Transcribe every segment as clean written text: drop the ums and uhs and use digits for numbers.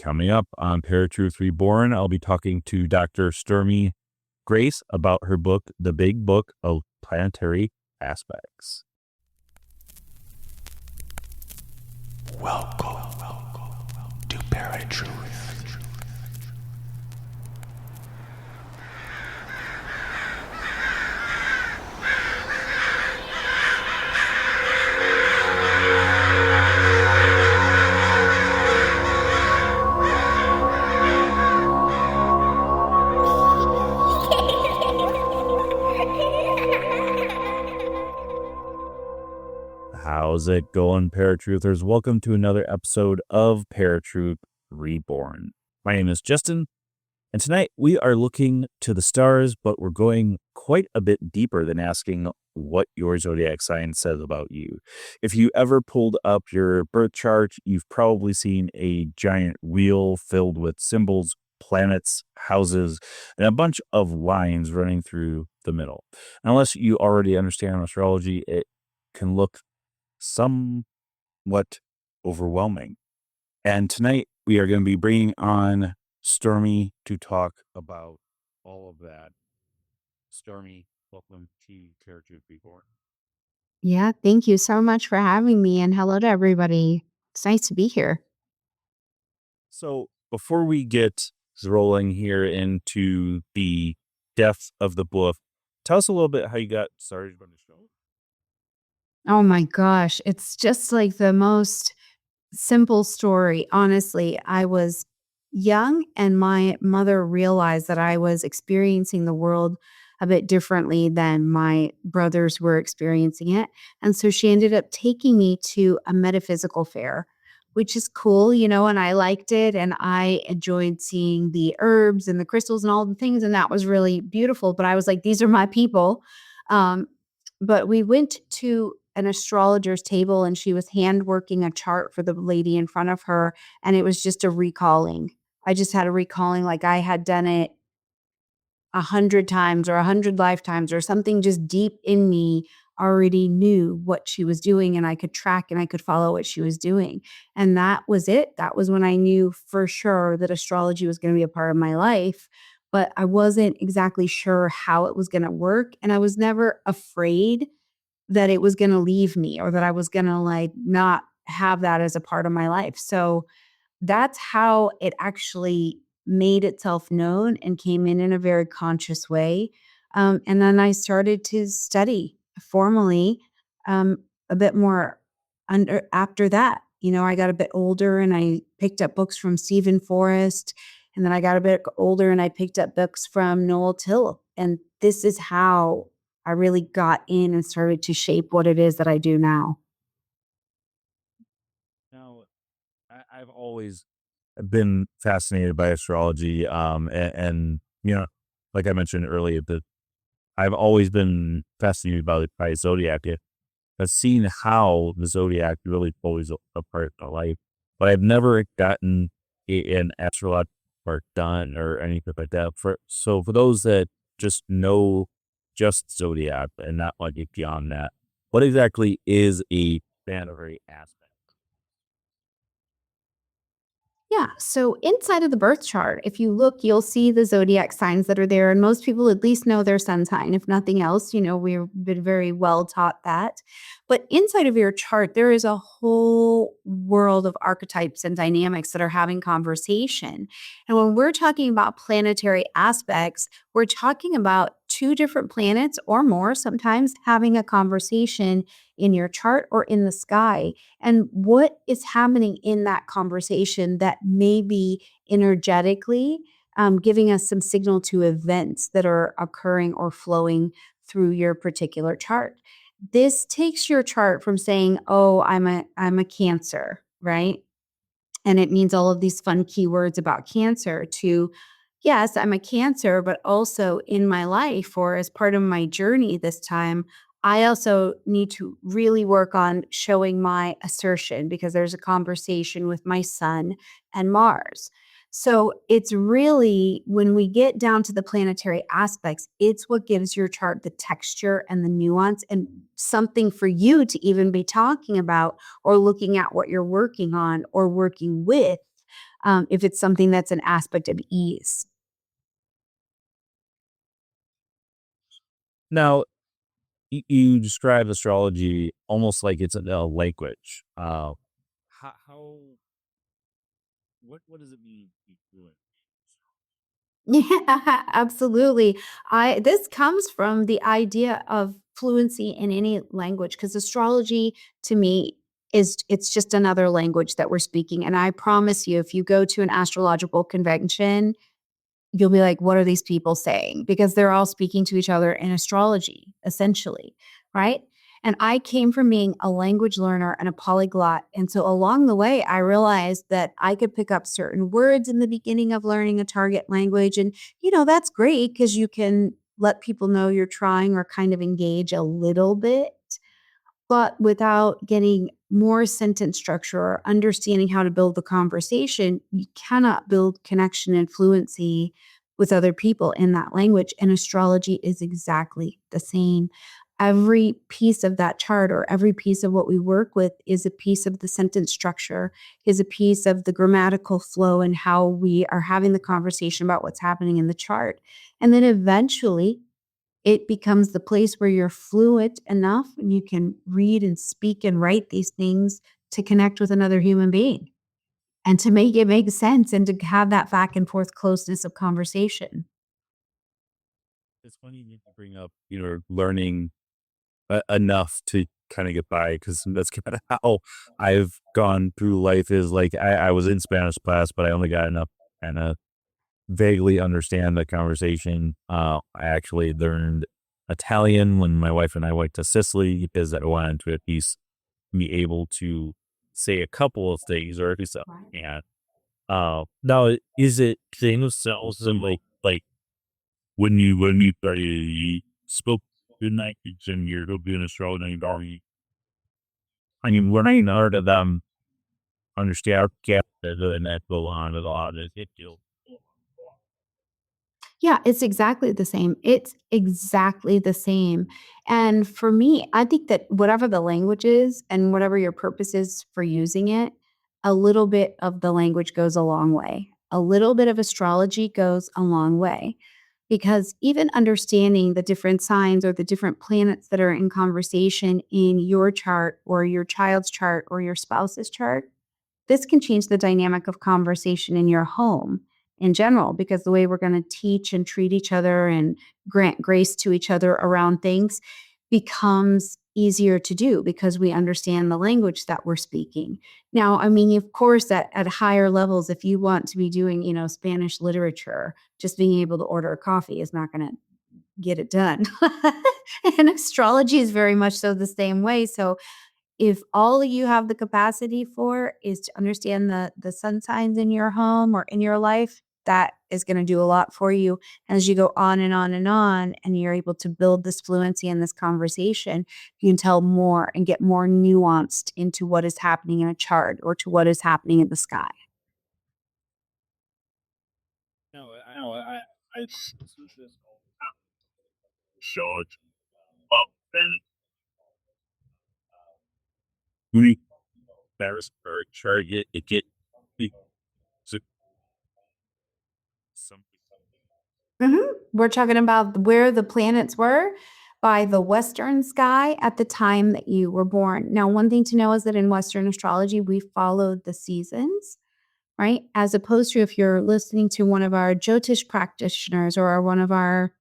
Coming up on ParaTruth Reborn, I'll be talking to Dr. Stormie Grace about her book, The Big Book of Planetary Aspects. Welcome to ParaTruth. How's it going, ParaTruthers? Welcome to another episode of ParaTruth Reborn. My name is Justin, and tonight we are looking to the stars, but we're going quite a bit deeper than asking what your zodiac sign says about you. If you ever pulled up your birth chart, you've probably seen a giant wheel filled with symbols, planets, houses, and a bunch of lines running through the middle. Unless you already understand astrology, it can look somewhat overwhelming. And tonight we are going to be bringing on Stormie to talk about all of that. Stormie, welcome to ParaTruth Reborn. Yeah, thank you so much for having me, and hello to everybody. It's nice to be here. So before we get rolling here into the depth of the book, tell us a little bit how you got started on the show. Oh my gosh, it's just like the most simple story. Honestly, I was young and my mother realized that I was experiencing the world a bit differently than my brothers were experiencing it. And so she ended up taking me to a metaphysical fair, which is cool, and I liked it. And I enjoyed seeing the herbs and the crystals and all the things. And that was really beautiful. But I was like, these are my people. Um, but we went to an astrologer's table and she was hand working a chart for the lady in front of her. And it was just a recalling. I just had a recalling like I had done it 100 times or 100 lifetimes or something just deep in me already knew what she was doing and I could track and I could follow what she was doing. And that was it. That was when I knew for sure that astrology was going to be a part of my life, but I wasn't exactly sure how it was going to work. And I was never afraid that it was going to leave me or that I was going to like not have that as a part of my life. So that's how it actually made itself known and came in a very conscious way. And then I started to study formally um, a bit more after that. I got a bit older and I picked up books from Stephen Forrest. And then I got a bit older and I picked up books from Noel Till. And this is how I really got in and started to shape what it is that I do now. Now, I've always been fascinated by astrology, and like I mentioned earlier, that I've always been fascinated by zodiac. I've seen how the zodiac really plays a part in my life, but I've never gotten an astrological part done or anything like that. So for those that just know just zodiac and not like it beyond that, what exactly is a planetary aspect? Yeah. So inside of the birth chart, if you look, you'll see the zodiac signs that are there. And most people at least know their sun sign. If nothing else, we've been very well taught that. But inside of your chart, there is a whole world of archetypes and dynamics that are having conversation. And when we're talking about planetary aspects, we're talking about two different planets or more sometimes having a conversation in your chart or in the sky. And what is happening in that conversation that may be energetically giving us some signal to events that are occurring or flowing through your particular chart. This takes your chart from saying, "Oh, I'm a Cancer," right? And it means all of these fun keywords about Cancer to, yes, I'm a Cancer, but also in my life or as part of my journey this time, I also need to really work on showing my assertion because there's a conversation with my sun and Mars. So it's really, when we get down to the planetary aspects, it's what gives your chart the texture and the nuance and something for you to even be talking about or looking at what you're working on or working with if it's something that's an aspect of ease. Now, you describe astrology almost like it's a language. How what does it mean to be fluent? Yeah, absolutely. I This comes from the idea of fluency in any language because astrology to me it's just another language that we're speaking. And I promise you, if you go to an astrological convention, you'll be like, what are these people saying? Because they're all speaking to each other in astrology, essentially, right? And I came from being a language learner and a polyglot. And so along the way, I realized that I could pick up certain words in the beginning of learning a target language. And, that's great because you can let people know you're trying or kind of engage a little bit, but without getting more sentence structure or understanding how to build the conversation, you cannot build connection and fluency with other people in that language. And astrology is exactly the same. Every piece of that chart or every piece of what we work with is a piece of the sentence structure, is a piece of the grammatical flow and how we are having the conversation about what's happening in the chart. And then eventually, it becomes the place where you're fluent enough and you can read and speak and write these things to connect with another human being and to make it make sense and to have that back and forth closeness of conversation. It's funny you bring up, learning enough to kind of get by because that's kind of how I've gone through life. Is like I was in Spanish class, but I only got enough kind of vaguely understand the conversation. I actually learned Italian when my wife and I went to Sicily because I wanted to at least be able to say a couple of things or at least Right. and now is it things themselves and like when you spoke good language and you're being a strong I mean learning out of them understand and that go on and on it feels Yeah, it's exactly the same. It's exactly the same. And for me, I think that whatever the language is and whatever your purpose is for using it, a little bit of the language goes a long way. A little bit of astrology goes a long way because even understanding the different signs or the different planets that are in conversation in your chart or your child's chart or your spouse's chart, this can change the dynamic of conversation in your home in general, because the way we're going to teach and treat each other and grant grace to each other around things becomes easier to do because we understand the language that we're speaking. Now, I mean, of course, at higher levels, if you want to be doing, Spanish literature, just being able to order a coffee is not going to get it done. And astrology is very much so the same way. So if all you have the capacity for is to understand the sun signs in your home or in your life, that is going to do a lot for you. And as you go on and on and on, and you're able to build this fluency in this conversation, you can tell more and get more nuanced into what is happening in a chart or to what is happening in the sky. no I short well then we Harrisburg target it get big so some We're talking about where the planets were by the Western sky at the time that you were born. Now, one thing to know is that in Western astrology, we followed the seasons, right? As opposed to if you're listening to one of our Jyotish practitioners or one of our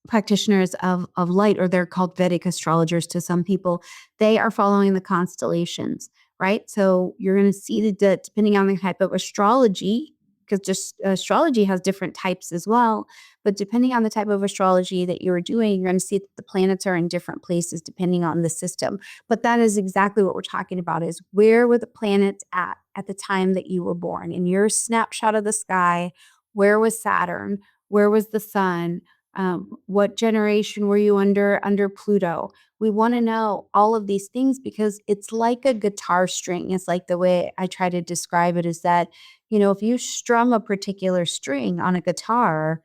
practitioners of light, or they're called Vedic astrologers to some people, they are following the constellations, right? So you're going to see depending on the type of astrology, because just astrology has different types as well. But depending on the type of astrology that you're doing, you're going to see that the planets are in different places depending on the system. But that is exactly what we're talking about: is where were the planets at the time that you were born? In your snapshot of the sky, where was Saturn? Where was the sun? What generation were you under Pluto? We want to know all of these things because it's like a guitar string. It's like the way I try to describe it is that, if you strum a particular string on a guitar,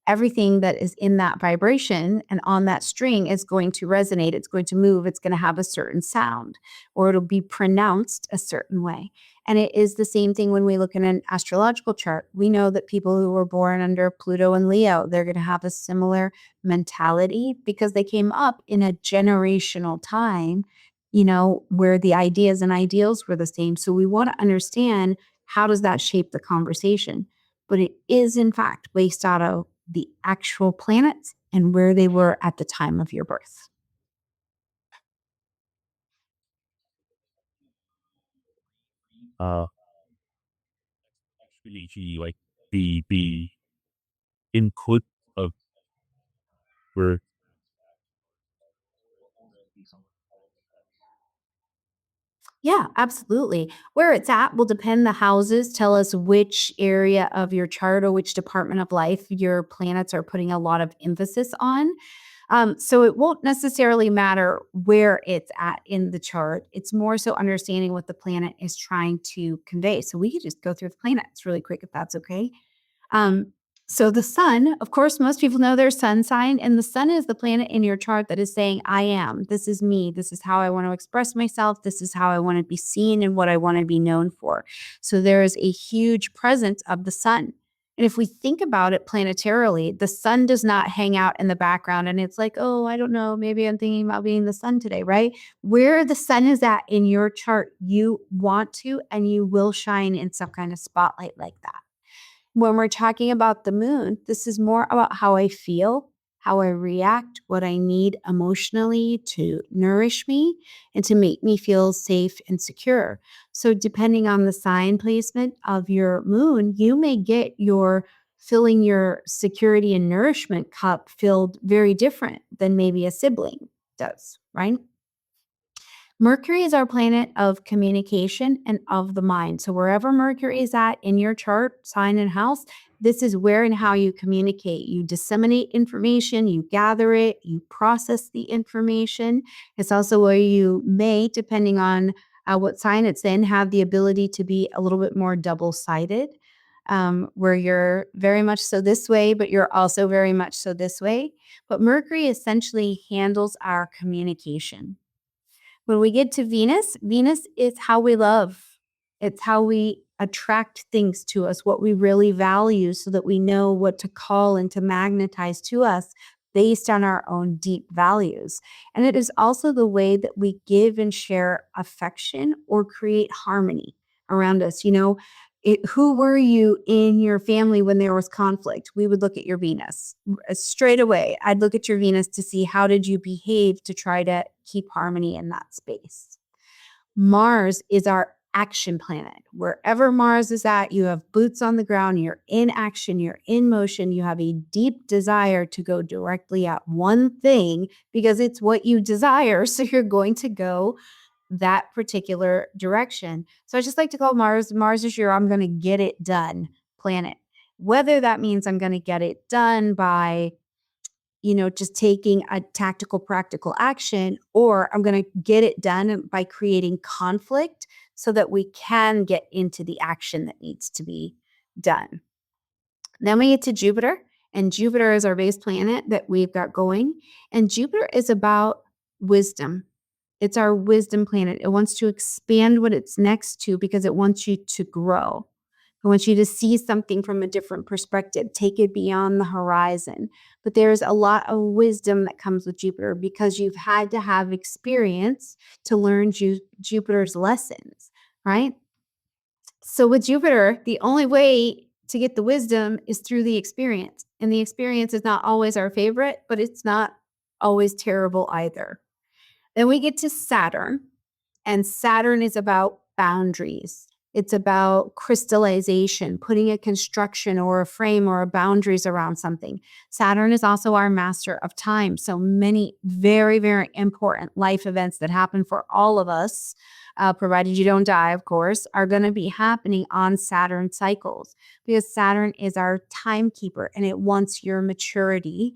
everything that is in that vibration and on that string is going to resonate. It's going to move. It's going to have a certain sound, or it'll be pronounced a certain way. And it is the same thing when we look at an astrological chart. We know that people who were born under Pluto and Leo, they're going to have a similar mentality because they came up in a generational time, where the ideas and ideals were the same. So we want to understand, how does that shape the conversation? But it is, in fact, based out of the actual planets and where they were at the time of your birth. Uh, actually, like the input of where Yeah, absolutely. Where it's at will depend. The houses tell us which area of your chart or which department of life your planets are putting a lot of emphasis on. So it won't necessarily matter where it's at in the chart. It's more so understanding what the planet is trying to convey. So we could just go through the planets really quick if that's okay. Um, so the sun, of course, most people know their sun sign, and the sun is the planet in your chart that is saying, I am. This is me. This is how I want to express myself. This is how I want to be seen and what I want to be known for. So there is a huge presence of the sun. And if we think about it planetarily, the sun does not hang out in the background and it's like, oh, I don't know, maybe I'm thinking about being the sun today, right? Where the sun is at in your chart, you want to and you will shine in some kind of spotlight like that. When we're talking about the moon, this is more about how I feel, how I react, what I need emotionally to nourish me and to make me feel safe and secure. So, depending on the sign placement of your moon, you may get your filling your security and nourishment cup filled very different than maybe a sibling does, right? Mercury is our planet of communication and of the mind. So, wherever Mercury is at in your chart, sign, and house, this is where and how you communicate. You disseminate information, you gather it, you process the information. It's also where you may, depending on what sign it's in, have the ability to be a little bit more double sided, where you're very much so this way, but you're also very much so this way. But Mercury essentially handles our communication. When we get to Venus, Venus is how we love. It's how we attract things to us, what we really value, so that we know what to call and to magnetize to us based on our own deep values. And it is also the way that we give and share affection or create harmony around us. Who were you in your family when there was conflict? We would look at your Venus straight away. I'd look at your Venus to see how did you behave to try to keep harmony in that space. Mars is our action planet. Wherever Mars is at, you have boots on the ground, you're in action, you're in motion, you have a deep desire to go directly at one thing because it's what you desire. So you're going to go that particular direction. So I just like to call Mars is your I'm going to get it done planet. Whether that means I'm going to get it done by just taking a tactical, practical action, or I'm going to get it done by creating conflict so that we can get into the action that needs to be done. Then we get to Jupiter, and Jupiter is our base planet that we've got going. And Jupiter is about wisdom. It's our wisdom planet. It wants to expand what it's next to because it wants you to grow. It wants you to see something from a different perspective, take it beyond the horizon. But there's a lot of wisdom that comes with Jupiter because you've had to have experience to learn Jupiter's lessons, right? So with Jupiter, the only way to get the wisdom is through the experience. And the experience is not always our favorite, but it's not always terrible either. Then we get to Saturn, and Saturn is about boundaries. It's about crystallization, putting a construction or a frame or a boundaries around something. Saturn is also our master of time. So many very, very important life events that happen for all of us, provided you don't die, of course, are going to be happening on Saturn cycles because Saturn is our timekeeper and it wants your maturity.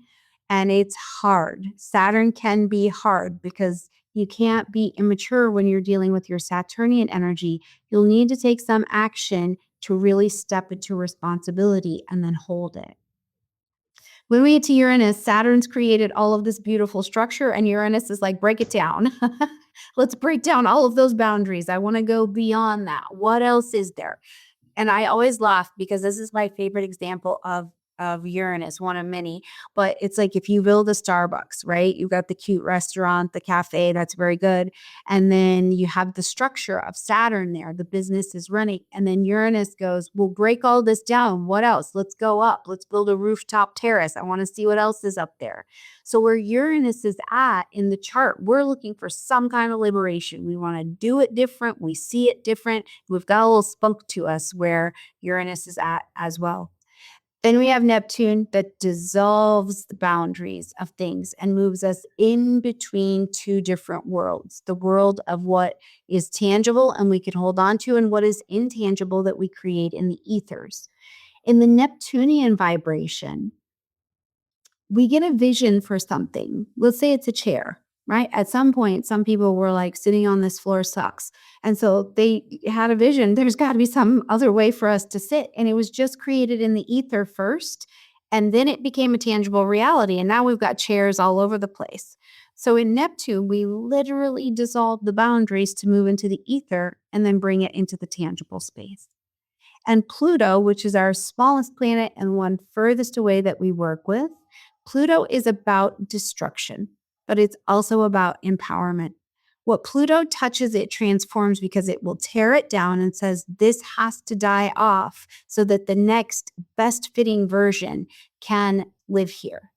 And it's hard. Saturn can be hard because you can't be immature when you're dealing with your Saturnian energy. You'll need to take some action to really step into responsibility and then hold it. When we get to Uranus, Saturn's created all of this beautiful structure, and Uranus is like, break it down. Let's break down all of those boundaries. I want to go beyond that. What else is there? And I always laugh because this is my favorite example of Uranus, one of many. But it's like if you build a Starbucks, right? You got the cute restaurant, the cafe, that's very good. And then you have the structure of Saturn there. The business is running. And then Uranus goes, we'll break all this down. What else? Let's go up. Let's build a rooftop terrace. I want to see what else is up there. So where Uranus is at in the chart, we're looking for some kind of liberation. We want to do it different. We see it different. We've got a little spunk to us where Uranus is at as well. Then we have Neptune that dissolves the boundaries of things and moves us in between two different worlds, the world of what is tangible and we can hold on to, and what is intangible that we create in the ethers. In the Neptunian vibration, we get a vision for something. Let's say it's a chair, right? At some point, some people were like, sitting on this floor sucks. And so they had a vision. There's got to be some other way for us to sit. And it was just created in the ether first. And then it became a tangible reality. And now we've got chairs all over the place. So in Neptune, we literally dissolve the boundaries to move into the ether and then bring it into the tangible space. And Pluto, which is our smallest planet and one furthest away that we work with, Pluto is about destruction, but it's also about empowerment. What Pluto touches, it transforms because it will tear it down and says, this has to die off so that the next best fitting version can live here.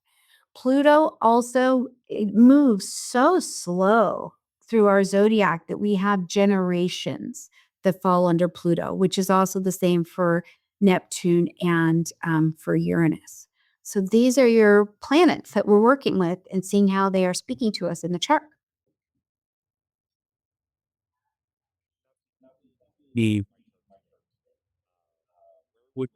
Pluto also, it moves so slow through our zodiac that we have generations that fall under Pluto, which is also the same for Neptune and for Uranus. So these are your planets that we're working with and seeing how they are speaking to us in the chart. The would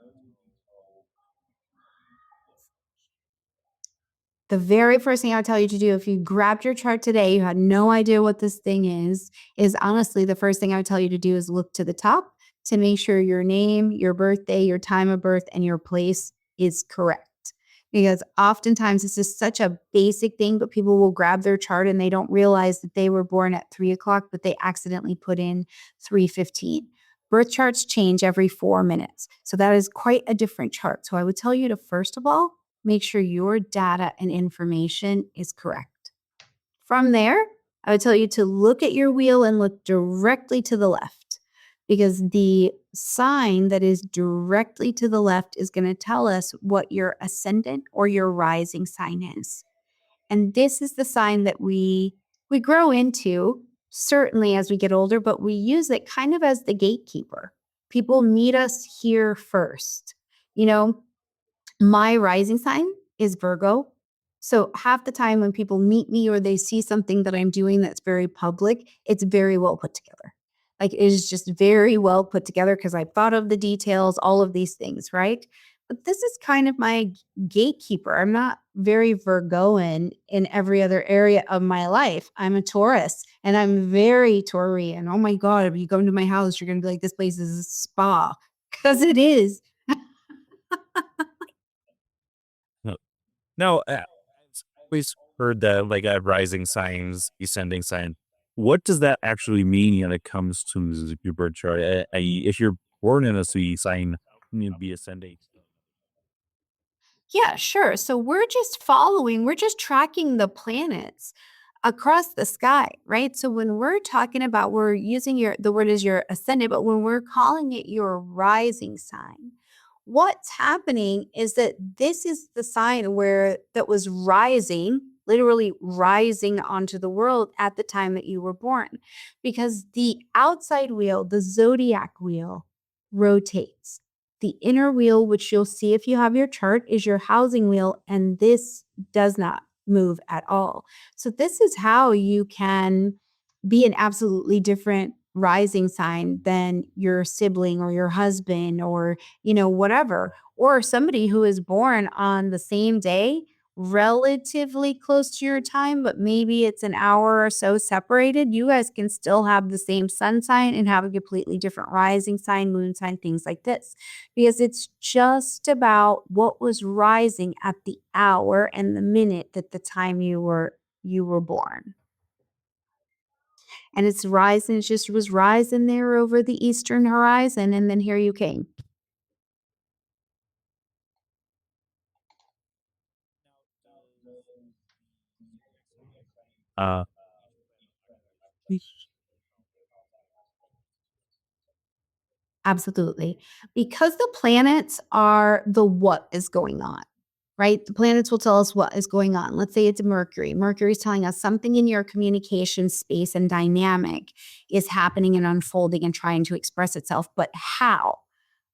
The very first thing I would tell you to do if you grabbed your chart today, you had no idea what this thing is honestly the first thing I would tell you to do is look to the top to make sure your name, your birthday, your time of birth, and your place is correct. Because oftentimes this is such a basic thing, but people will grab their chart and they don't realize that they were born at 3:00, but they accidentally put in 3:15. Birth charts change every 4 minutes. So that is quite a different chart. So I would tell you to, first of all, make sure your data and information is correct. From there, I would tell you to look at your wheel and look directly to the left, because the sign that is directly to the left is going to tell us what your ascendant or your rising sign is. And this is the sign that we grow into, certainly as we get older, but we use it kind of as the gatekeeper. People meet us here first. You know, my rising sign is Virgo. So half the time when people meet me or they see something that I'm doing that's very public, it's very well put together. Like it is just very well put together because I thought of the details, all of these things, right? But this is kind of my gatekeeper. I'm not very Virgoan in every other area of my life. I'm a Taurus and I'm very Taurian. Oh my God, if you come to my house, you're going to be like, this place is a spa, because it is. no. Now, I've always heard that like rising signs, descending sign. What does that actually mean when it comes to your birth chart? If you're born in a sign, you be ascending. Yeah, sure. So we're just tracking the planets across the sky, right? So when we're talking about, we're using the word is your ascendant, but when we're calling it your rising sign, what's happening is that this is the sign that was rising, literally rising onto the world at the time that you were born, because the outside wheel, the zodiac wheel, rotates. The inner wheel, which you'll see if you have your chart, is your housing wheel, and this does not move at all. So this is how you can be an absolutely different rising sign than your sibling or your husband or, whatever, or somebody who is born on the same day relatively close to your time, but maybe it's an hour or so separated. You guys can still have the same sun sign and have a completely different rising sign, moon sign, things like this, because it's just about what was rising at the hour and the minute that the time you were born. and it's rising, it just was rising there over the eastern horizon, and then here you came. Uh, Absolutely. Because the planets are the what is going on, right? The planets will tell us what is going on. Let's say it's Mercury. Mercury is telling us something in your communication space and dynamic is happening and unfolding and trying to express itself. But how?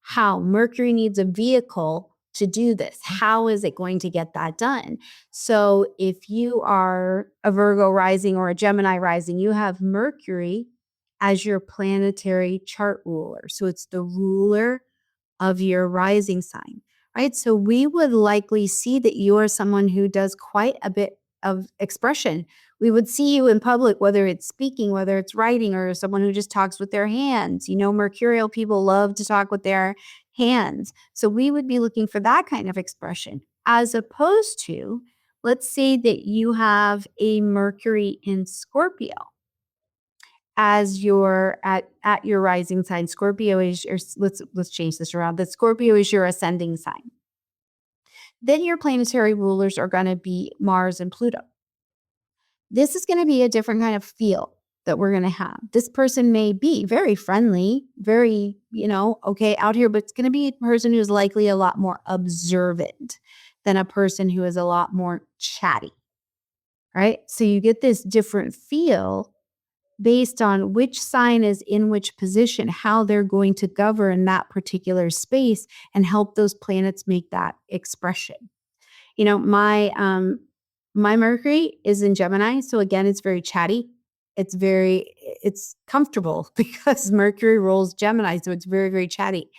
How? Mercury needs a vehicle to do this. How is it going to get that done? So if you are a Virgo rising or a Gemini rising, you have Mercury as your planetary chart ruler. So it's the ruler of your rising sign, right? So we would likely see that you are someone who does quite a bit of expression. We would see you in public, whether it's speaking, whether it's writing, or someone who just talks with their hands. Mercurial people love to talk with their hands. So we would be looking for that kind of expression, as opposed to, let's say that you have a Mercury in Scorpio as your at your rising sign. Scorpio is your, let's change this around. That Scorpio is your ascending sign. Then your planetary rulers are going to be Mars and Pluto. This is going to be a different kind of feel that we're going to have. This person may be very friendly, very, okay out here, but it's going to be a person who's likely a lot more observant than a person who is a lot more chatty, right? So you get this different feel based on which sign is in which position, how they're going to govern that particular space and help those planets make that expression. My Mercury is in Gemini, so again, it's very chatty. It's comfortable because Mercury rules Gemini, so it's very, very chatty.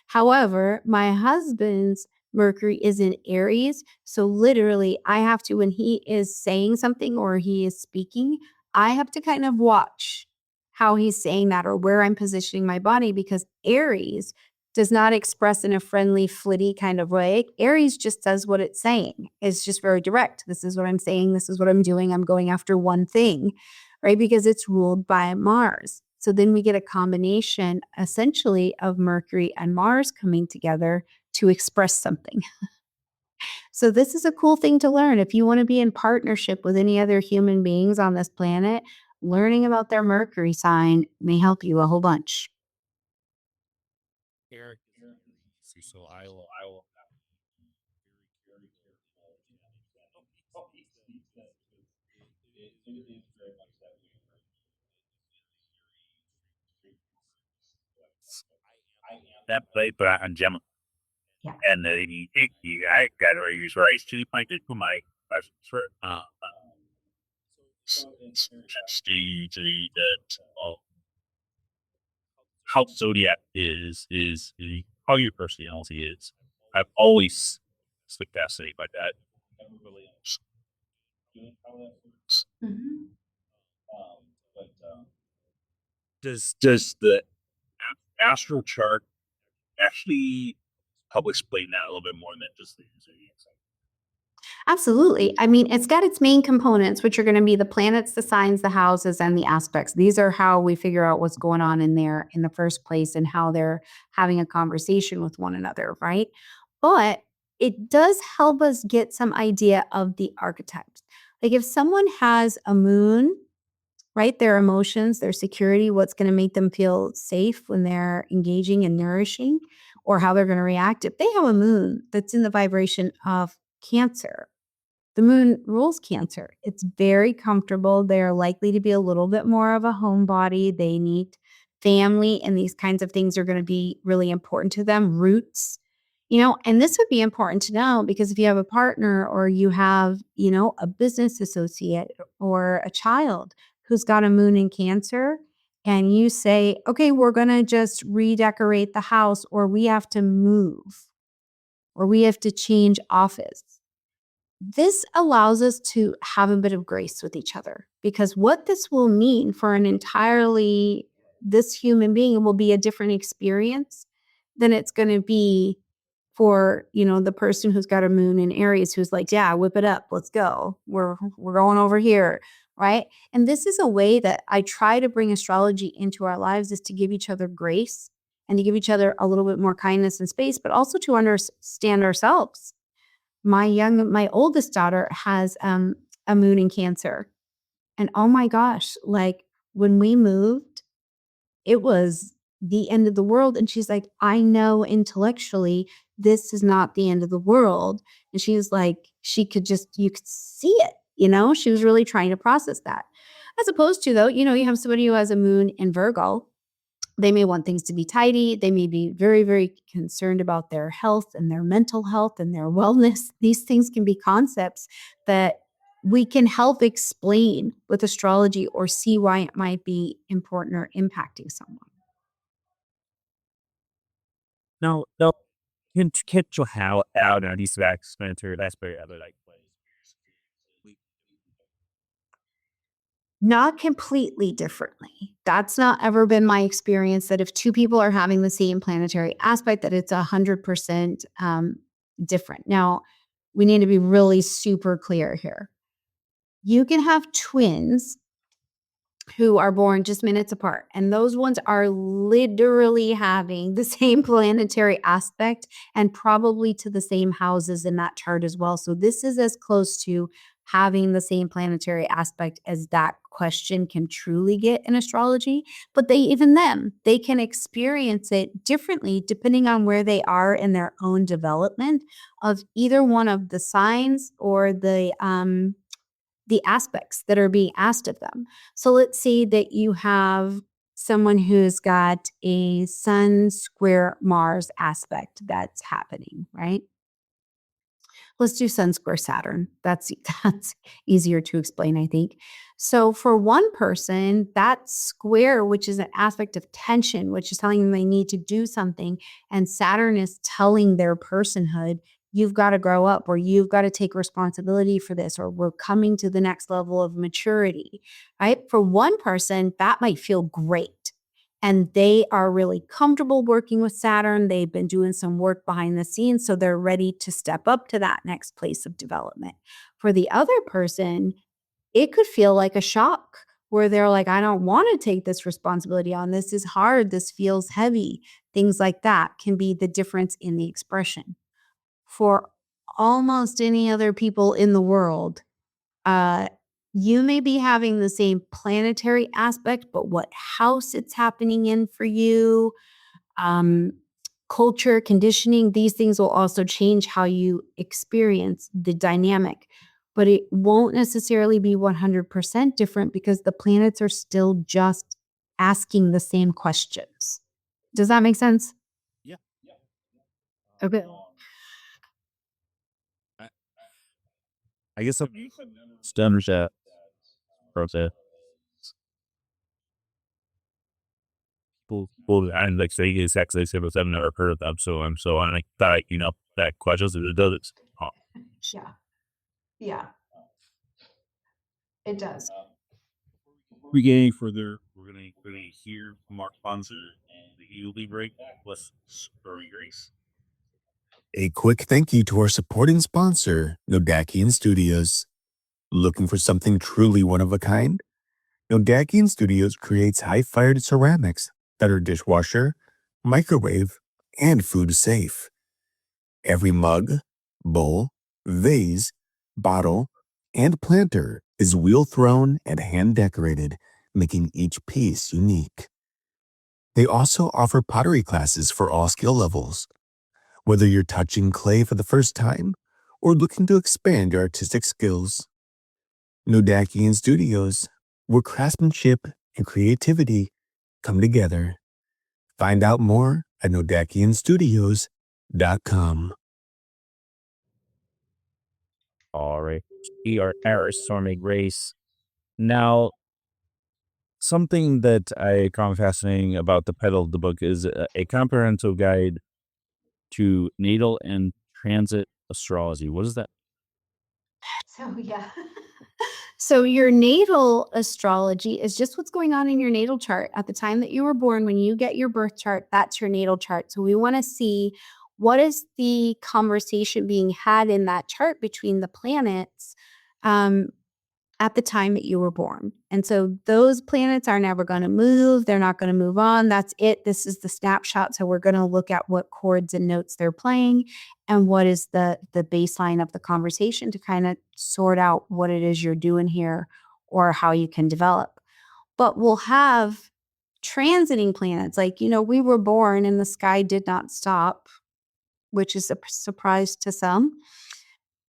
However, my husband's Mercury is in Aries, so literally I have to, when he is saying something or he is speaking, I have to kind of watch how he's saying that or where I'm positioning my body, because Aries does not express in a friendly, flitty kind of way. Aries just does what it's saying. It's just very direct. This is what I'm saying. This is what I'm doing. I'm going after one thing, right? Because it's ruled by Mars. So then we get a combination essentially of Mercury and Mars coming together to express something. So this is a cool thing to learn. If you want to be in partnership with any other human beings on this planet, learning about their Mercury sign may help you a whole bunch. Eric, so I will that play but on Gemma Yeah. and I got to use rice to my that how zodiac is how your personality is. I've always been fascinated by that. Mhm. Does the astral chart actually help explain that a little bit more than just the zodiac sign? Absolutely. I mean, it's got its main components, which are going to be the planets, the signs, the houses, and the aspects. These are how we figure out what's going on in there in the first place and how they're having a conversation with one another, right? But it does help us get some idea of the archetypes. Like if someone has a moon, right, their emotions, their security, what's going to make them feel safe when they're engaging and nourishing, or how they're going to react. If they have a moon that's in the vibration of Cancer, the moon rules Cancer. It's very comfortable. They're likely to be a little bit more of a homebody. They need family, and these kinds of things are going to be really important to them. Roots, and this would be important to know because if you have a partner or you have, a business associate or a child who's got a moon in Cancer, and you say, okay, we're going to just redecorate the house, or we have to move, or we have to change office, this allows us to have a bit of grace with each other, because what this will mean for an entirely this human being will be a different experience than it's going to be for, the person who's got a moon in Aries who's like, yeah, whip it up, let's go. We're going over here. right? And this is a way that I try to bring astrology into our lives, is to give each other grace and to give each other a little bit more kindness and space, but also to understand ourselves. My oldest daughter has a moon in Cancer. And oh my gosh, like when we moved, it was the end of the world. And she's like, I know intellectually this is not the end of the world. And she was like, you could see it, she was really trying to process that. As opposed to, though, you have somebody who has a moon in Virgo. They may want things to be tidy. They may be very, very concerned about their health and their mental health and their wellness. These things can be concepts that we can help explain with astrology or see why it might be important or impacting someone. Now, can't you how out on these explanatory that's very other like Not completely differently. That's not ever been my experience, that if two people are having the same planetary aspect, that it's 100% different. Now, we need to be really super clear here. You can have twins who are born just minutes apart, and those ones are literally having the same planetary aspect and probably to the same houses in that chart as well. So this is as close to having the same planetary aspect as that question can truly get in astrology. But they can experience it differently depending on where they are in their own development of either one of the signs or the aspects that are being asked of them. So let's say that you have someone who's got a Sun square Mars aspect that's happening, right? Let's do Sun square Saturn. That's easier to explain, I think. So for one person, that square, which is an aspect of tension, which is telling them they need to do something, and Saturn is telling their personhood, you've got to grow up, or you've got to take responsibility for this, or we're coming to the next level of maturity, right? For one person, that might feel great. And they are really comfortable working with Saturn. They've been doing some work behind the scenes, so they're ready to step up to that next place of development. For the other person, it could feel like a shock where they're like, I don't want to take this responsibility on. This is hard. This feels heavy. Things like that can be the difference in the expression. For almost any other people in the world, uh, you may be having the same planetary aspect, but what house it's happening in for you, um, culture, conditioning, these things will also change how you experience the dynamic. But it won't necessarily be 100% different because the planets are still just asking the same questions. Does that make sense? yeah. Okay. I, I guess I'm stunned that process. People and like say exactly same as I've never heard of them, so I like that that questions it does it. Yeah. Yeah. It does. We get any further, we're gonna hear from our sponsor, the Yulee break plus Stormie Grace. A quick thank you to our supporting sponsor, Nodakian Studios. Looking for something truly one of a kind? Nodakian Studios creates high-fired ceramics that are dishwasher, microwave, and food safe. Every mug, bowl, vase, bottle, and planter is wheel-thrown and hand-decorated, making each piece unique. They also offer pottery classes for all skill levels. Whether you're touching clay for the first time or looking to expand your artistic skills, Nodakian Studios, where craftsmanship and creativity come together. Find out more at nodakianstudios.com. All right, we are our Stormie Grace. Now, something that I found fascinating about the title of the book is a comprehensive guide to natal and transit astrology. What is that? So, yeah. So, your natal astrology is just what's going on in your natal chart at the time that you were born. When you get your birth chart, that's your natal chart. So, we want to see what is the conversation being had in that chart between the planets, um, at the time that you were born. And so those planets are never going to move. They're not going to move on. That's it. This is the snapshot. So we're going to look at what chords and notes they're playing and what is the baseline of the conversation to kind of sort out what it is you're doing here or how you can develop. But we'll have transiting planets. Like, we were born and the sky did not stop, which is a surprise to some.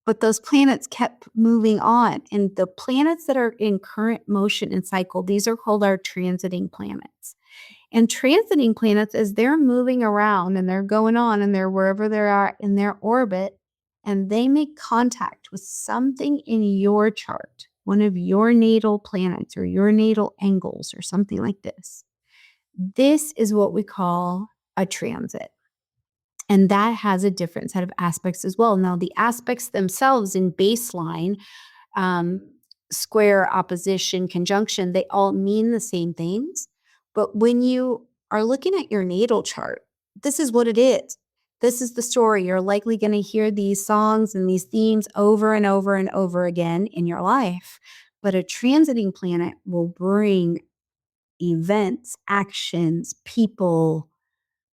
But those planets kept moving on. And the planets that are in current motion and cycle, these are called our transiting planets. And transiting planets, as they're moving around and they're going on and they're wherever they are in their orbit, and they make contact with something in your chart, one of your natal planets or your natal angles or something like this. This is what we call a transit. And that has a different set of aspects as well. Now, the aspects themselves in baseline, square, opposition, conjunction, they all mean the same things. But when you are looking at your natal chart, this is what it is. This is the story. You're likely going to hear these songs and these themes over and over and over again in your life. But a transiting planet will bring events, actions, people,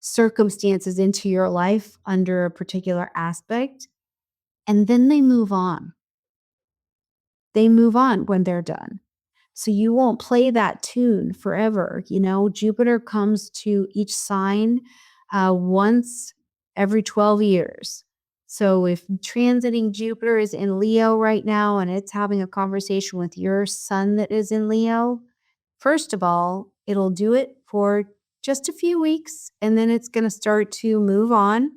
circumstances into your life under a particular aspect, and then they move on. They move on when they're done. So you won't play that tune forever. Jupiter comes to each sign once every 12 years. So if transiting Jupiter is in Leo right now and it's having a conversation with your sun that is in Leo, first of all, it'll do it for just a few weeks, and then it's going to start to move on.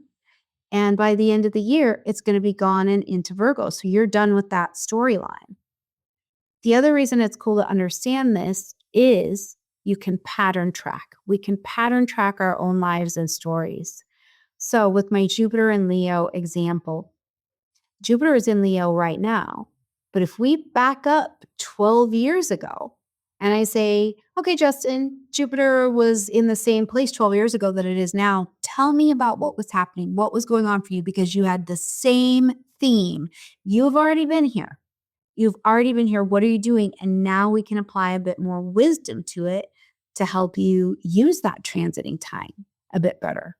And by the end of the year, it's going to be gone and into Virgo. So you're done with that storyline. The other reason it's cool to understand this is you can pattern track. We can pattern track our own lives and stories. So with my Jupiter and Leo example, Jupiter is in Leo right now. But if we back up 12 years ago and I say, okay, Justin, Jupiter was in the same place 12 years ago that it is now. Tell me about what was happening, what was going on for you, because you had the same theme. You've already been here. You've already been here. What are you doing? And now we can apply a bit more wisdom to it to help you use that transiting time a bit better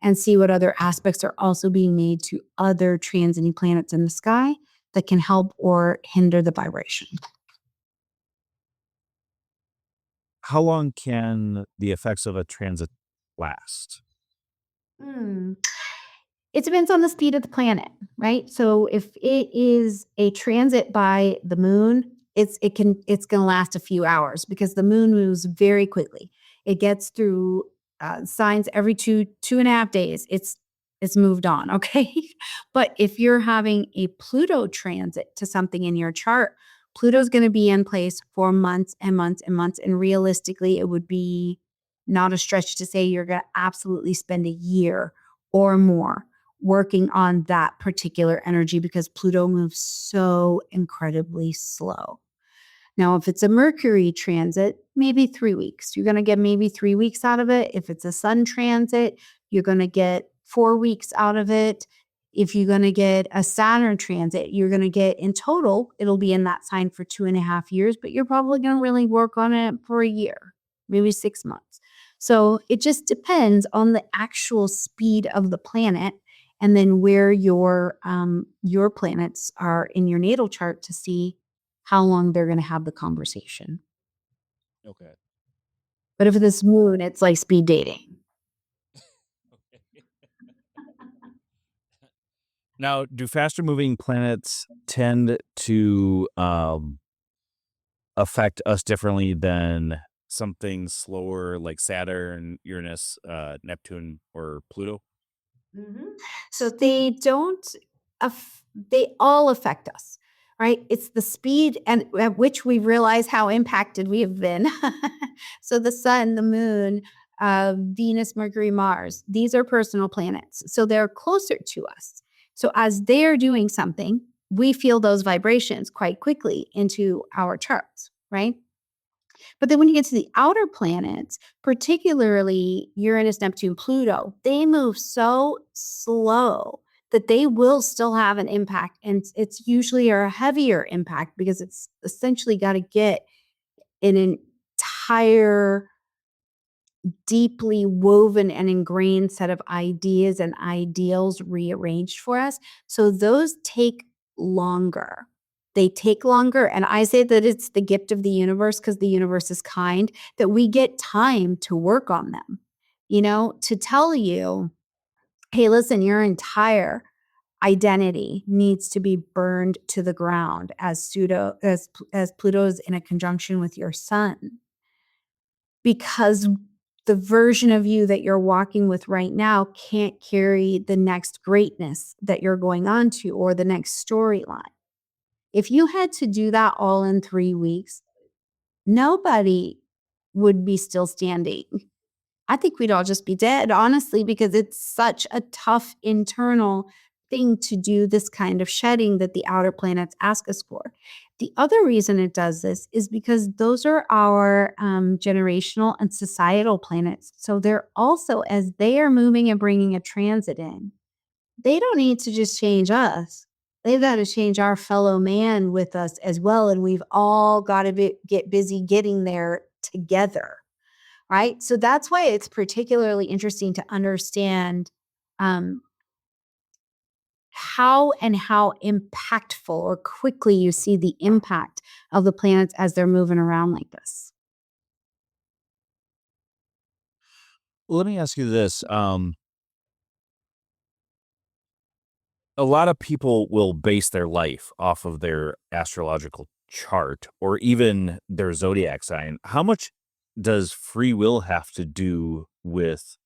and see what other aspects are also being made to other transiting planets in the sky that can help or hinder the vibration. How long can the effects of a transit last? It depends on the speed of the planet, right? So if it is a transit by the moon, it's going to last a few hours because the moon moves very quickly. It gets through signs every 2.5 days. It's moved on, okay? But if you're having a Pluto transit to something in your chart, Pluto's going to be in place for months and months and months. And realistically, it would be not a stretch to say you're going to absolutely spend a year or more working on that particular energy because Pluto moves so incredibly slow. Now, if it's a Mercury transit, maybe 3 weeks. You're going to get maybe 3 weeks out of it. If it's a Sun transit, you're going to get 4 weeks out of it. If you're going to get a Saturn transit, you're going to get in total, it'll be in that sign for 2.5 years, but you're probably going to really work on it for a year, maybe 6 months. So it just depends on the actual speed of the planet and then where your planets are in your natal chart to see how long they're going to have the conversation. Okay. But if it's moon, it's like speed dating. Now, do faster moving planets tend to affect us differently than something slower like Saturn, Uranus, Neptune, or Pluto? So they don't, they all affect us, right? It's the speed and at which we realize how impacted we have been. So the sun, the moon, Venus, Mercury, Mars, these are personal planets. So they're closer to us. So as they're doing something, we feel those vibrations quite quickly into our charts, right? But then when you get to the outer planets, particularly Uranus, Neptune, Pluto, they move so slow that they will still have an impact. And it's usually a heavier impact because it's essentially got to get an entire deeply woven and ingrained set of ideas and ideals rearranged for us. So those take longer. They take longer. And I say that it's the gift of the universe because the universe is kind, that we get time to work on them, to tell you, hey, listen, your entire identity needs to be burned to the ground as Pluto's in a conjunction with your sun, because the version of you that you're walking with right now can't carry the next greatness that you're going on to or the next storyline. If you had to do that all in 3 weeks, nobody would be still standing. I think we'd all just be dead, honestly, because it's such a tough internal thing to do this kind of shedding that the outer planets ask us for. The other reason it does this is because those are our generational and societal planets. So they're also, as they are moving and bringing a transit in, they don't need to just change us. They've got to change our fellow man with us as well. And we've all got to get busy getting there together. Right. So that's why it's particularly interesting to understand how impactful or quickly you see the impact of the planets as they're moving around like this. Let me ask you this. A lot of people will base their life off of their astrological chart or even their zodiac sign. How much does free will have to do with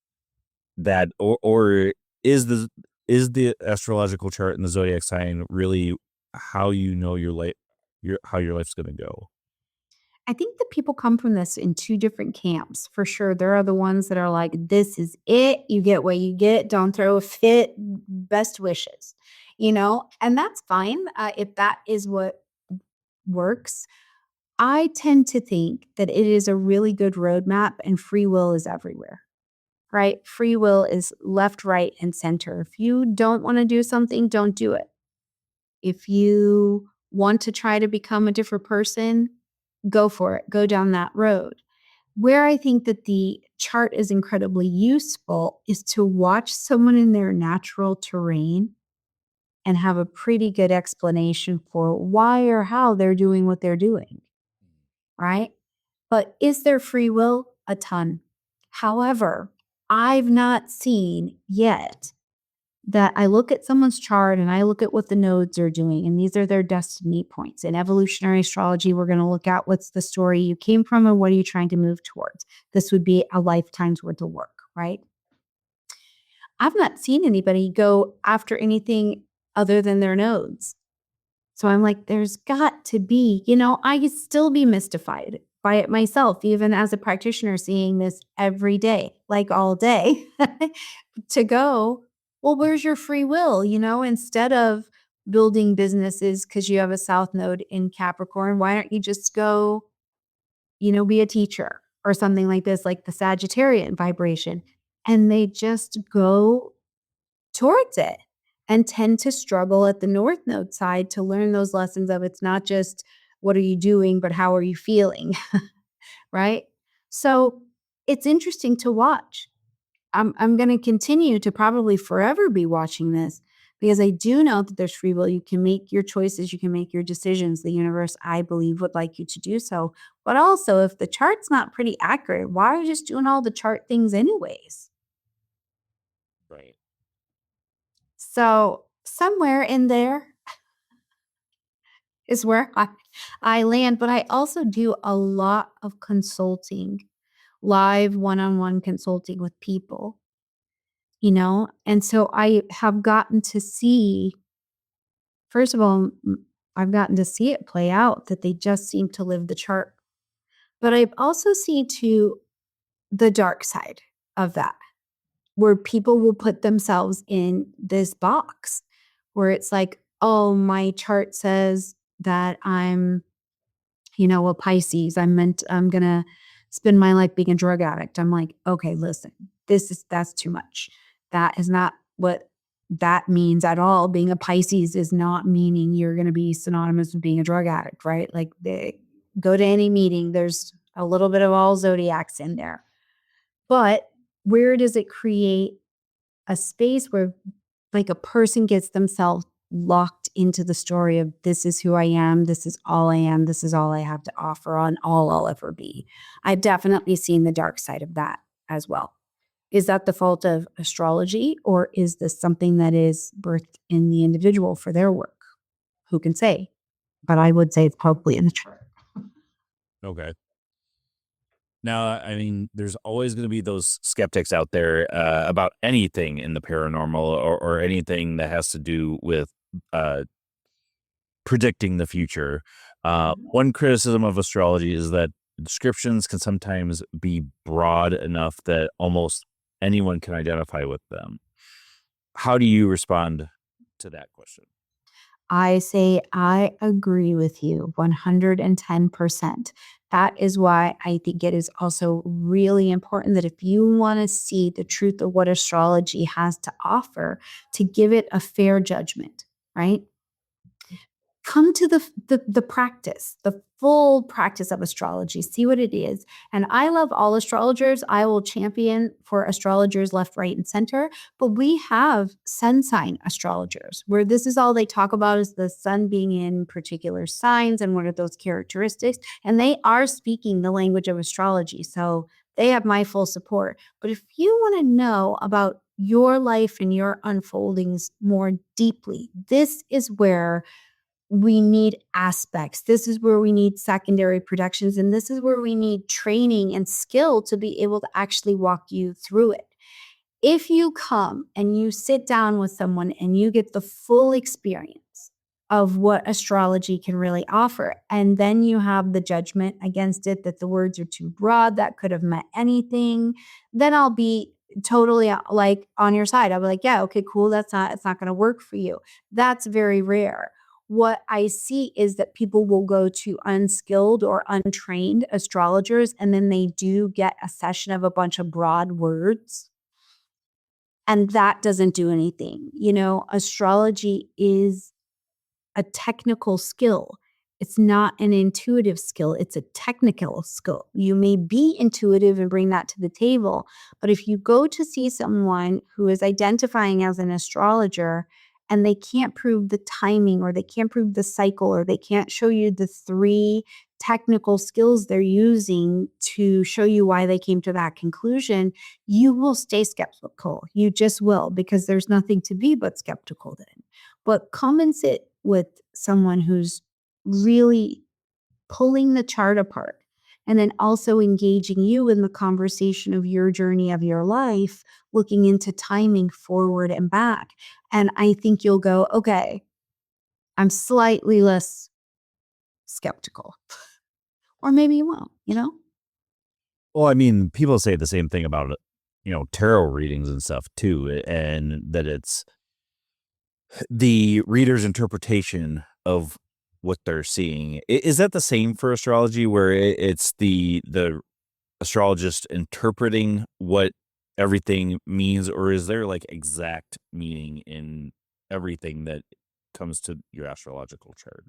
that, or is the astrological chart and the zodiac sign really how you know how your life's going to go? I think that people come from this in two different camps for sure. There are the ones that are like, this is it. You get what you get. Don't throw a fit. Best wishes, and that's fine if that is what works. I tend to think that it is a really good roadmap and free will is everywhere, right? Free will is left, right, and center. If you don't want to do something, don't do it. If you want to try to become a different person, go for it. Go down that road. Where I think that the chart is incredibly useful is to watch someone in their natural terrain and have a pretty good explanation for why or how they're doing what they're doing, right? But is there free will? A ton. However, I've not seen yet that I look at someone's chart and I look at what the nodes are doing, and these are their destiny points. In evolutionary astrology, we're going to look at what's the story you came from and what are you trying to move towards. This would be a lifetime's worth of work, right? I've not seen anybody go after anything other than their nodes. So I'm like, there's got to be, I could still be mystified by it myself, even as a practitioner seeing this every day, like all day, to go, well, where's your free will? Instead of building businesses because you have a South Node in Capricorn, why don't you just go, be a teacher or something like this, like the Sagittarian vibration? And they just go towards it and tend to struggle at the North Node side to learn those lessons of it's not just what are you doing, but how are you feeling, right? So it's interesting to watch. I'm going to continue to probably forever be watching this because I do know that there's free will. You can make your choices. You can make your decisions. The universe, I believe, would like you to do so. But also, if the chart's not pretty accurate, why are you just doing all the chart things anyways? Right. So somewhere in there is where I land, but I also do a lot of consulting, live one-on-one consulting with people, and so I have gotten to see, first of all, I've gotten to see it play out that they just seem to live the chart. But I've also seen to the dark side of that, where people will put themselves in this box where it's like, oh, my chart says that I'm, a Pisces. I'm going to spend my life being a drug addict. I'm like, okay, listen, that's too much. That is not what that means at all being a Pisces is not meaning you're going to be synonymous with being a drug addict, right? Like go to any meeting, there's a little bit of all zodiacs in there. But where does it create a space where like a person gets themselves locked into the story of this is who I am, this is all I am, this is all I have to offer on all I'll ever be. I've definitely seen the dark side of that as well. Is that the fault of astrology, or is this something that is birthed in the individual for their work? Who can say? But I would say it's probably in the chart. Okay. Now, I mean, there's always going to be those skeptics out there about anything in the paranormal or anything that has to do with predicting the future. One criticism of astrology is that descriptions can sometimes be broad enough that almost anyone can identify with them. How do you respond to that question? I say I agree with you 110%. That is why I think it is also really important that if you want to see the truth of what astrology has to offer, to give it a fair judgment, right? Come to the practice, the full practice of astrology, see what it is. And I love all astrologers. I will champion for astrologers left, right, and center. But we have sun sign astrologers where this is all they talk about is the sun being in particular signs and what are those characteristics. And they are speaking the language of astrology. So they have my full support. But if you want to know about your life and your unfoldings more deeply, this is where we need aspects. This is where we need secondary productions. And this is where we need training and skill to be able to actually walk you through it. If you come and you sit down with someone and you get the full experience of what astrology can really offer, and then you have the judgment against it that the words are too broad, that could have meant anything, then I'll be totally like on your side. I'll be like, yeah, okay, cool. It's not going to work for you. That's very rare. What I see is that people will go to unskilled or untrained astrologers, and then they do get a session of a bunch of broad words. And that doesn't do anything. You know, astrology is a technical skill. It's not an intuitive skill. It's a technical skill. You may be intuitive and bring that to the table, but if you go to see someone who is identifying as an astrologer and they can't prove the timing or they can't prove the cycle or they can't show you the 3 technical skills they're using to show you why they came to that conclusion, you will stay skeptical. You just will, because there's nothing to be but skeptical then. But come and sit with someone who's really pulling the chart apart and then also engaging you in the conversation of your journey of your life, looking into timing forward and back. And I think you'll go, okay, I'm slightly less skeptical. Or maybe you won't, you know? Well, I mean, people say the same thing about, tarot readings and stuff too, and that it's the reader's interpretation of what they're seeing. Is that the same for astrology, where it's the astrologist interpreting what everything means, or is there like exact meaning in everything that comes to your astrological chart?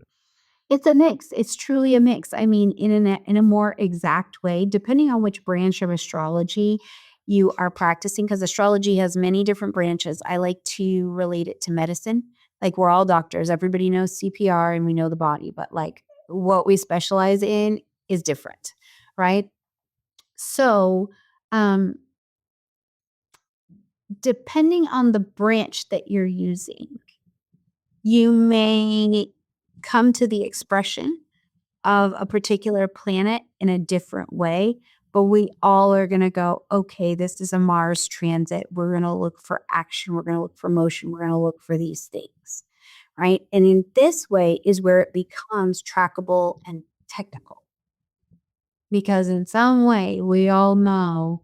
It's a mix. It's truly a mix. I mean, in a more exact way, depending on which branch of astrology you are practicing, because astrology has many different branches. I like to relate it to medicine. Like we're all doctors. Everybody knows CPR and we know the body, but like what we specialize in is different, right? So, um, depending on the branch that you're using, you may come to the expression of a particular planet in a different way, but we all are going to go, okay, this is a Mars transit. We're going to look for action. We're going to look for motion. We're going to look for these things, right? And in this way is where it becomes trackable and technical. Because in some way, we all know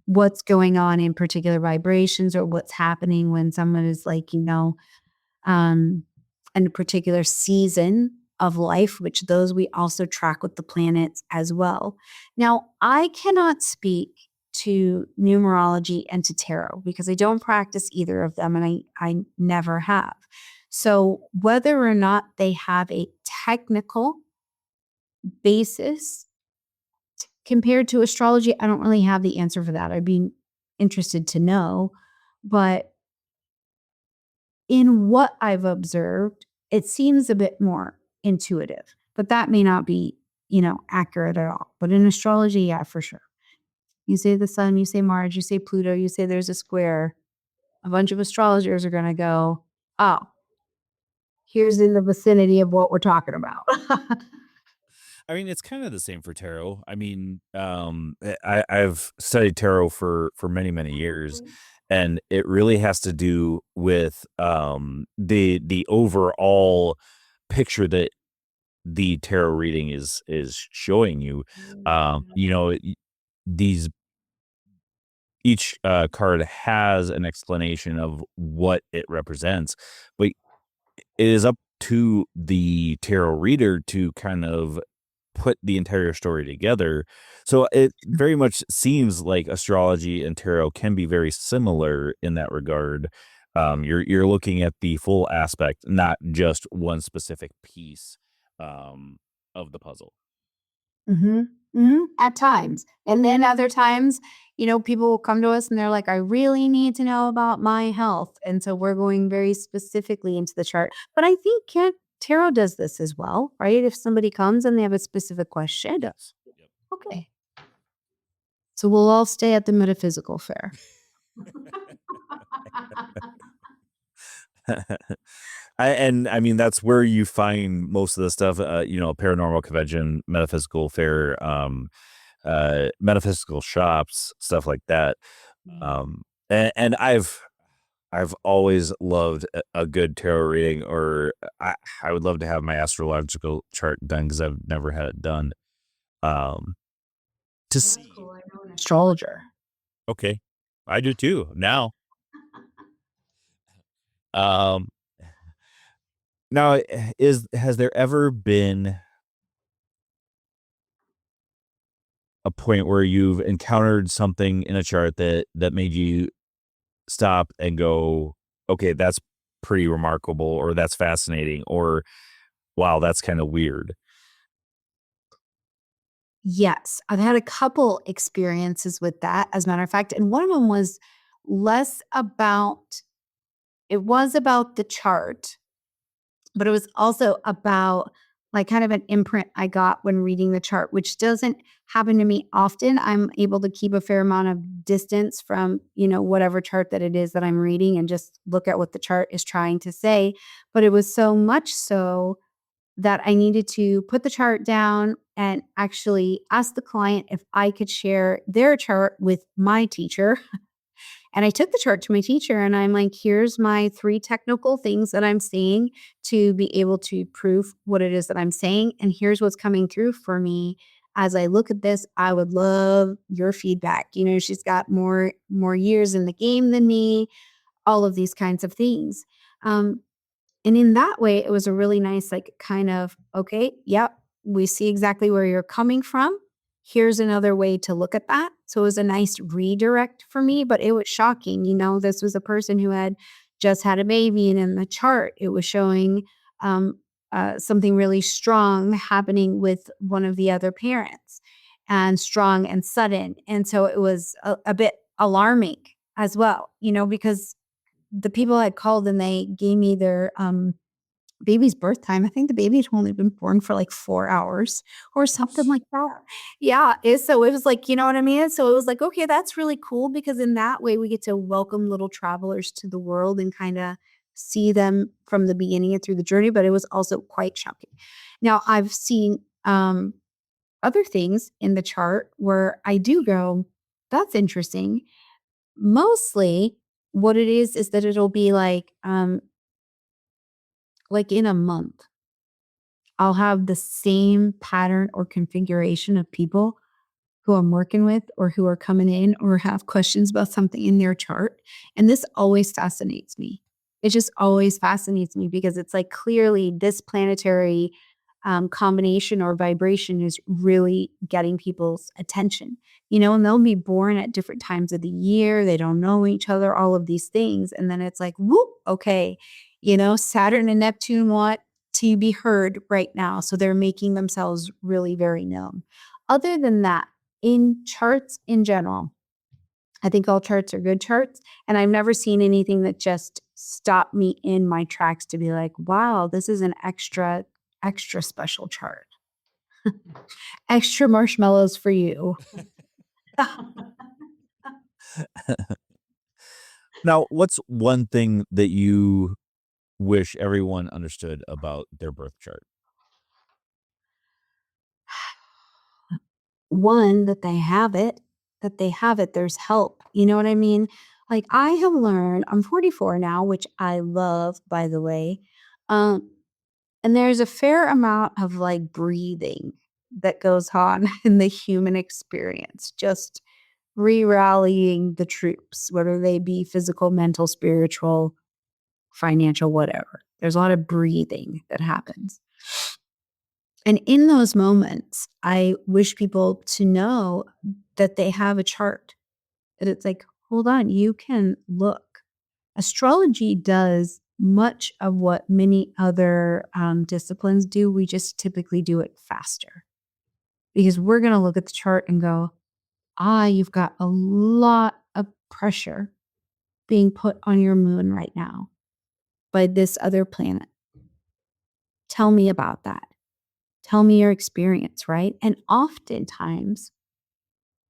what's going on in particular vibrations or what's happening when someone is like, in a particular season of life, which those we also track with the planets as well. Now, I cannot speak to numerology and to tarot because I don't practice either of them and I never have. So whether or not they have a technical basis compared to astrology, I don't really have the answer for that. I'd be interested to know. But in what I've observed, it seems a bit more intuitive, but that may not be, accurate at all. But in astrology, yeah, for sure. You say the sun, you say Mars, you say Pluto, you say there's a square. A bunch of astrologers are going to go, oh, here's in the vicinity of what we're talking about. I mean, it's kind of the same for tarot. I mean, I've studied tarot for many, many years, and it really has to do with the overall picture that the tarot reading is showing you. These each card has an explanation of what it represents, but it is up to the tarot reader to kind of put the entire story together. So it very much seems like astrology and tarot can be very similar in that regard. You're looking at the full aspect, not just one specific piece of the puzzle. At times. And then other times, people will come to us and they're like, I really need to know about my health. And so we're going very specifically into the chart. But I think tarot does this as well, right? If somebody comes and they have a specific question. It does. Yep. Okay. So we'll all stay at the metaphysical fair. I mean, that's where you find most of the stuff, paranormal convention, metaphysical fair, metaphysical shops, stuff like that. And I've always loved a good tarot reading, or I would love to have my astrological chart done because I've never had it done. To That's see. cool. I know an astrologer. Okay. I do too now. Um, Now, has there ever been a point where you've encountered something in a chart that made you stop and go, okay, that's pretty remarkable, or that's fascinating, or wow, that's kind of weird? Yes, I've had a couple experiences with that, as a matter of fact, and one of them was less about it was about the chart, but it was also about, like, kind of an imprint I got when reading the chart, which doesn't happen to me often. I'm able to keep a fair amount of distance from, whatever chart that it is that I'm reading and just look at what the chart is trying to say, but it was so much so that I needed to put the chart down and actually ask the client if I could share their chart with my teacher. And I took the chart to my teacher and I'm like, here's my 3 technical things that I'm seeing to be able to prove what it is that I'm saying. And here's what's coming through for me. As I look at this, I would love your feedback. She's got more years in the game than me, all of these kinds of things. And in that way, it was a really nice, like, kind of, okay, yep, we see exactly where you're coming from. Here's another way to look at that. So it was a nice redirect for me, but it was shocking. This was a person who had just had a baby, and in the chart, it was showing something really strong happening with one of the other parents, and strong and sudden. And so it was a bit alarming as well, because the people had called and they gave me their baby's birth time. I think the baby had only been born for like 4 hours or something like that. Yeah. So it was like, you know what I mean? So it was like, okay, that's really cool because in that way we get to welcome little travelers to the world and kind of see them from the beginning and through the journey. But it was also quite shocking. Now I've seen other things in the chart where I do go, that's interesting. Mostly what it is that it'll be like in a month, I'll have the same pattern or configuration of people who I'm working with or who are coming in or have questions about something in their chart. And this always fascinates me. It just always fascinates me because it's like clearly this planetary combination or vibration is really getting people's attention, and they'll be born at different times of the year. They don't know each other, all of these things. And then it's like, whoop, okay, Saturn and Neptune want to be heard right now. So they're making themselves really very known. Other than that, in charts in general, I think all charts are good charts. And I've never seen anything that just stopped me in my tracks to be like, wow, this is an extra special chart. Extra marshmallows for you. Now, what's one thing that you wish everyone understood about their birth chart? One, that they have it, there's help. You know what I mean? Like I have learned, I'm 44 now, which I love, by the way. Um, and there's a fair amount of like breathing that goes on in the human experience, just re-rallying the troops, whether they be physical, mental, spiritual, financial, whatever. There's a lot of breathing that happens. And in those moments, I wish people to know that they have a chart, that it's like, hold on, you can look. Astrology does much of what many other disciplines do. We just typically do it faster because we're going to look at the chart and go, you've got a lot of pressure being put on your moon right now by this other planet. Tell me about that. Tell me your experience, right? And oftentimes,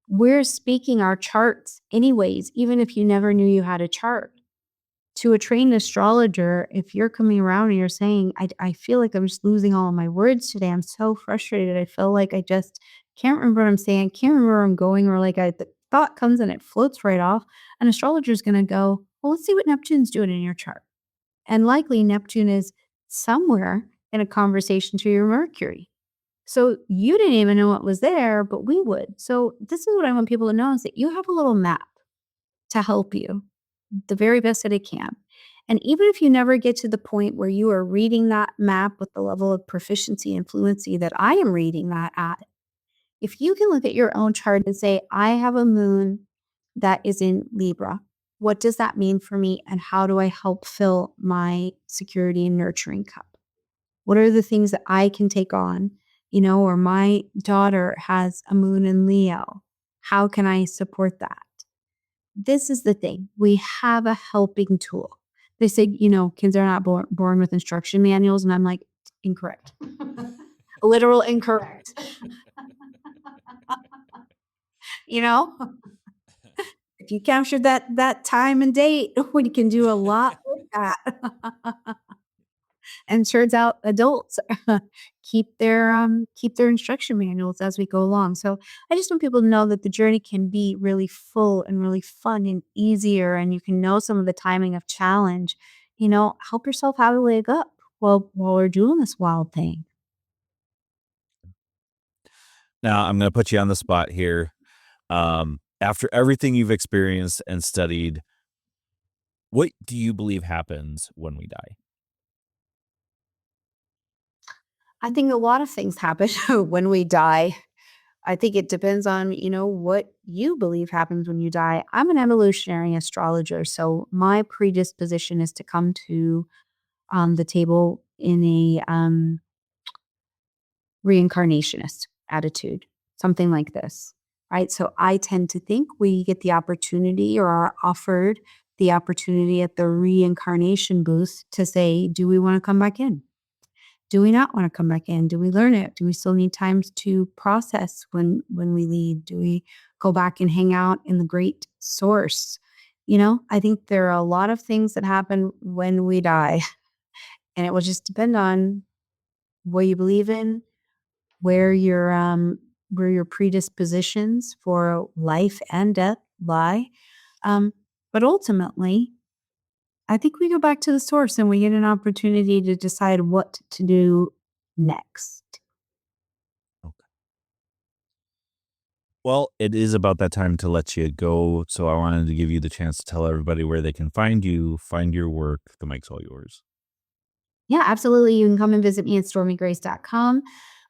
we're speaking our charts anyways, even if you never knew you had a chart. To a trained astrologer, if you're coming around and you're saying, I feel like I'm just losing all of my words today. I'm so frustrated. I feel like I just can't remember what I'm saying. I can't remember where I'm going, or like the thought comes and it floats right off. An astrologer is going to go, well, let's see what Neptune's doing in your chart. And likely Neptune is somewhere in a conversation to your Mercury. So you didn't even know what was there, but we would. So this is what I want people to know, is that you have a little map to help you the very best that it can. And even if you never get to the point where you are reading that map with the level of proficiency and fluency that I am reading that at, if you can look at your own chart and say, I have a moon that is in Libra, what does that mean for me? And how do I help fill my security and nurturing cup? What are the things that I can take on? Or my daughter has a moon in Leo. How can I support that? This is the thing. We have a helping tool. They say, kids are not born with instruction manuals. And I'm like, incorrect. Literal incorrect. If you capture that time and date, we can do a lot with that. And turns out adults keep their instruction manuals as we go along. So I just want people to know that the journey can be really full and really fun and easier, and you can know some of the timing of challenge. Help yourself have a leg up while we're doing this wild thing. Now, I'm going to put you on the spot here. After everything you've experienced and studied, what do you believe happens when we die? I think a lot of things happen when we die. I think it depends on, what you believe happens when you die. I'm an evolutionary astrologer, so my predisposition is to come to the table in a reincarnationist attitude, something like this, right? So I tend to think we get the opportunity, or are offered the opportunity at the reincarnation booth, to say, do we want to come back in? Do we not want to come back in? Do we learn it? Do we still need times to process when we leave? Do we go back and hang out in the great source? I think there are a lot of things that happen when we die, and it will just depend on what you believe in, where your predispositions for life and death lie. But ultimately, I think we go back to the source and we get an opportunity to decide what to do next. Okay. Well, it is about that time to let you go. So I wanted to give you the chance to tell everybody where they can find you, find your work. The mic's all yours. Yeah, absolutely. You can come and visit me at stormiegrace.com,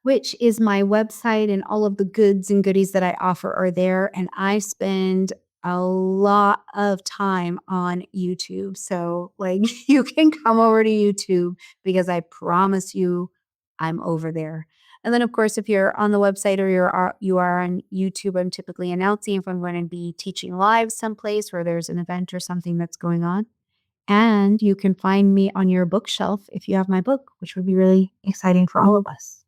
which is my website, and all of the goods and goodies that I offer are there. And I spend a lot of time on YouTube. So, like, you can come over to YouTube because I promise you I'm over there. And then, of course, if you're on the website or you are on YouTube, I'm typically announcing if I'm going to be teaching live someplace where there's an event or something that's going on. And you can find me on your bookshelf if you have my book, which would be really exciting for all of us.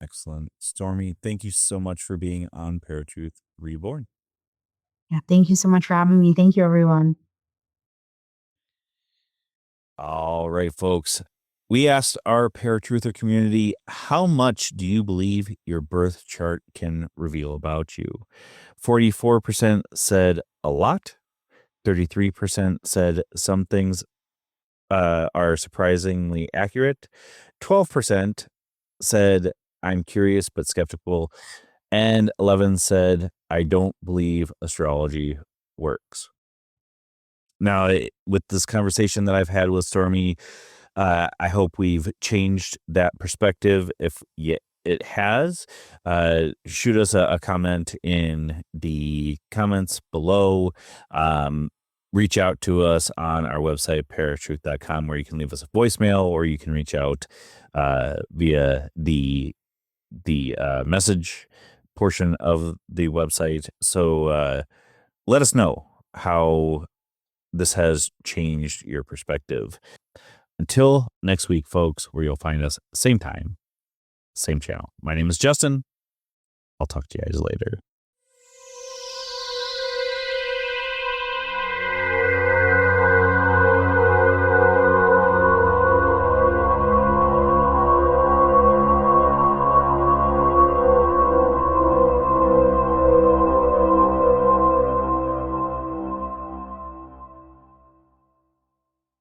Excellent. Stormie, thank you so much for being on ParaTruth Reborn. Yeah, thank you so much for having me. Thank you, everyone. All right, folks. We asked our paratruther community, how much do you believe your birth chart can reveal about you? 44% said a lot. 33% said some things are surprisingly accurate. 12% said, I'm curious but skeptical. And 11 said, I don't believe astrology works. Now, with this conversation that I've had with Stormie, I hope we've changed that perspective. If it has, shoot us a comment in the comments below. Reach out to us on our website, paratruth.com, where you can leave us a voicemail, or you can reach out via the message portion of the website. So let us know how this has changed your perspective. Until next week, folks, where you'll find us same time, same channel. My name is Justin. I'll talk to you guys later.